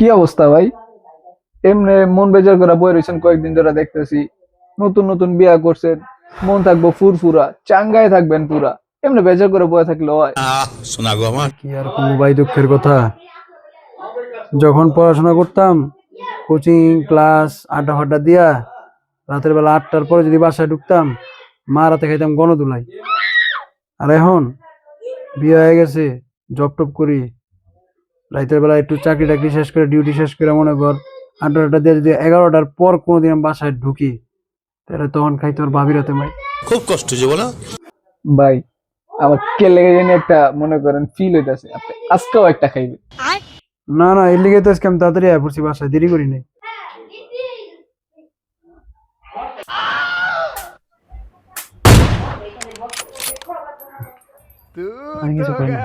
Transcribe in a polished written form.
কি অবস্থা ভাই? এমনি মন বেজার করে বই রয়েছেন কয়েকদিন ধরে দেখতেছি। নতুন নতুন বিয়া করছেন, মন থাকবো ফুরফুরা, চাঙ্গায় থাকবেন পুরা। এমনি বেজার করে বয়ে থাকলে হয়? শোনা গো আমার। কি আর কোনো ভাই, দুঃখের কথা। যখন পড়াশোনা করতাম, কোচিং ক্লাস আড্ডা ফাড্ডা দিয়া রাতের বেলা 8টার পরে যদি বাসায় ঢুকতাম, মা রাতে খাইতাম গণধুলাই। আর এখন বিয়ে হয়ে গেছে, জব টপ করি, রাতের বেলা একটু চাকরি টাকরি শেষ করে ডিউটি শেষ করে মনে কর আড্ডা আড্ডা দিয়ে যদি 11টার পর কোনোদিন আমি বাসায় ঢুকি, তাহলে তখন খাইতে ওর ভাবি রাতে মাই। খুব কষ্ট যে বলো। ভাই, আমার কে লেগে জানি একটা মনে করেন ফিল হইতাছে, আপনি আজকেও একটা খাইবেন। না না, এর লিগে তো আজকে আমি তাড়াতাড়ি আয় পড়ছি, বাসায় দেরি করি নাই। আমি কিছু করি না।